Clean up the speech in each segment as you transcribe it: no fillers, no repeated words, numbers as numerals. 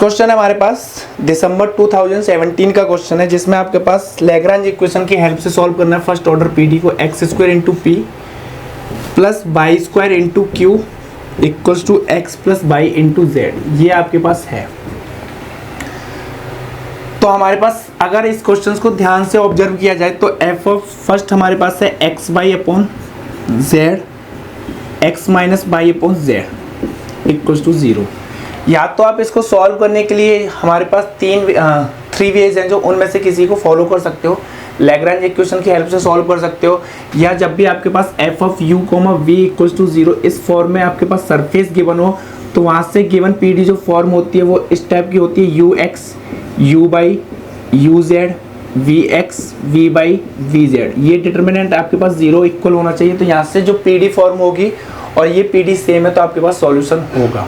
Question है हमारे पास दिसंबर 2017 का क्वेश्चन है, जिसमें आपके पास लैग्रांज इक्वेशन की हेल्प से सॉल्व करना है फर्स्ट ऑर्डर पीडी को x square into p plus y square into q equals to x plus y into z. ये आपके पास है। तो हमारे पास अगर इस क्वेश्चन को ध्यान से ऑब्जर्व किया जाए तो एफ ऑफ फर्स्ट हमारे पास है x by upon z x minus by upon Z equals to 0। या तो आप इसको सॉल्व करने के लिए हमारे पास थ्री वेज हैं, जो उनमें से किसी को फॉलो कर सकते हो। लैग्रांज इक्वेशन की हेल्प से सॉल्व कर सकते हो, या जब भी आपके पास F of U comma V equals to 0 इस फॉर्म में आपके पास सरफेस गिवन हो, तो वहाँ से गिवन पीडी जो फॉर्म होती है वो इस टाइप की होती है, u x u y u z v x v y v z. ये डिटर्मिनेंट आपके पास 0 इक्वल होना चाहिए। तो यहाँ से जो पीडी फॉर्म होगी और ये पीडी सेम है तो आपके पास सॉल्यूशन होगा।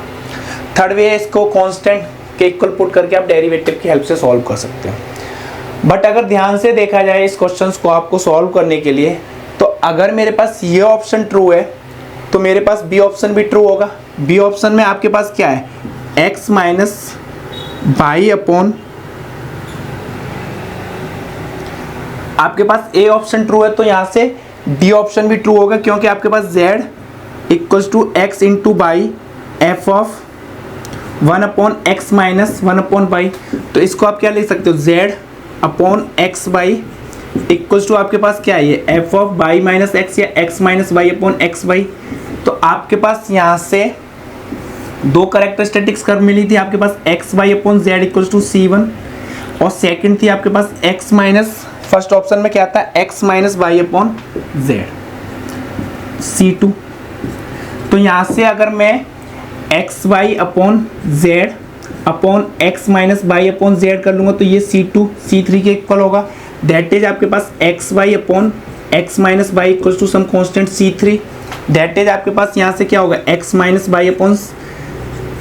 थर्ड वे है, इसको कांस्टेंट के इक्वल पुट करके आप डेरिवेटिव की हेल्प से सॉल्व कर सकते हैं। बट अगर ध्यान से देखा जाए इस क्वेश्चंस को आपको सॉल्व करने के लिए, तो अगर मेरे पास ये ऑप्शन ट्रू है तो मेरे पास बी ऑप्शन भी ट्रू होगा। बी ऑप्शन में आपके पास क्या है, एक्स माइनस बाई अपॉन, आपके पास ए ऑप्शन ट्रू है तो यहाँ से डी ऑप्शन भी ट्रू होगा, क्योंकि आपके पास Z equals to X into Y F of 1 upon x minus 1 upon Y. तो इसको आप क्या लिख सकते हो, Z upon X Y equals to आपके पास क्या है, ये F of Y minus X या X minus by upon X Y. तो आपके पास यहाँ से दो कैरेक्टरिस्टिक्स कर्व मिली थी, आपके पास X by upon Z equals to C1, और सेकंड थी आपके पास एक्स माइनस, फर्स्ट ऑप्शन में क्या था, X minus by upon Z C2। तो यहाँ से अगर मैं X by upon Z upon x minus by upon Z कर लूँगा तो ये C2 C3 के इक्वल होगा। दैट इज आपके पास X by upon x minus Y equals to some constant C3। That is आपके पास यहाँ से क्या होगा, X minus by upon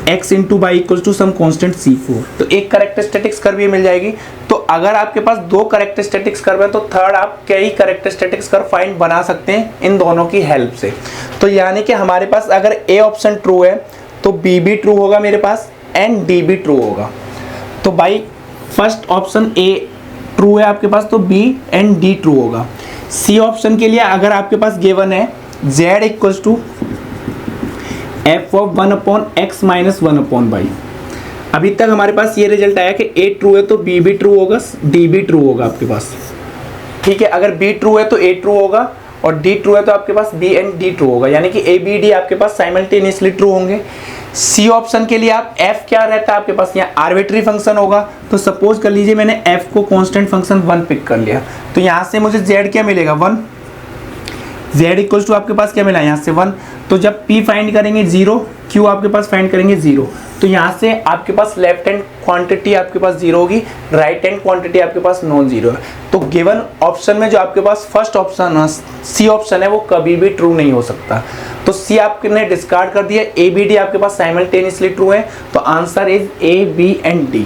X into Y equals to some constant C4। तो एक कैरेक्टरिस्टिक्स कर्व ये मिल जाएगी। तो अगर आपके पास दो कैरेक्टरिस्टिक्स कर्व है तो थर्ड आप कई कैरेक्टरिस्टिक्स कर्व फाइंड बना सकते हैं इन दोनों की हेल्प से। तो यानी कि हमारे पास अगर ए ऑप्शन ट्रू है तो बी भी ट्रू होगा मेरे पास एंड डी भी ट्रू होगा। तो भाई फर्स्ट ऑप्शन ए ट्रू है आपके पास तो बी एंड डी ट्रू होगा। सी ऑप्शन के लिए अगर आपके पास गिवन है z equals to f of 1 upon x minus 1 upon y. अभी तक हमारे पास ये रिजल्ट आया कि ए ट्रू है तो बी भी ट्रू होगा, डी भी ट्रू होगा आपके पास। ठीक है, अगर बी ट्रू है तो ए ट्रू होगा और डी ट्रू है तो आपके पास बी एंड डी ट्रू होगा, यानी कि ए बी डी आपके पास साइमल्टेनियसली ट्रू होंगे। सी ऑप्शन के लिए आप एफ क्या रहता है आपके पास, यहाँ आर्बिट्री फंक्शन होगा। तो सपोज कर लीजिए मैंने एफ को कांस्टेंट फंक्शन 1 पिक कर लिया, तो यहाँ से मुझे जेड क्या मिलेगा 1, जेड इक्वल्स टू आपके पास क्या मिला यहाँ से 1। तो जब पी फाइंड करेंगे 0, क्यू आपके पास फाइंड करेंगे 0, तो यहाँ से आपके पास लेफ्ट हैंड क्वांटिटी आपके पास 0 होगी, राइट हैंड क्वांटिटी आपके पास नॉन 0 है। तो गिवन ऑप्शन में जो आपके पास फर्स्ट ऑप्शन सी ऑप्शन है वो कभी भी ट्रू नहीं हो सकता। तो सी आपने डिस्कार्ड कर दिया, ए बी डी आपके पास साइमल्टेनियसली ट्रू है। तो answer is A B and D.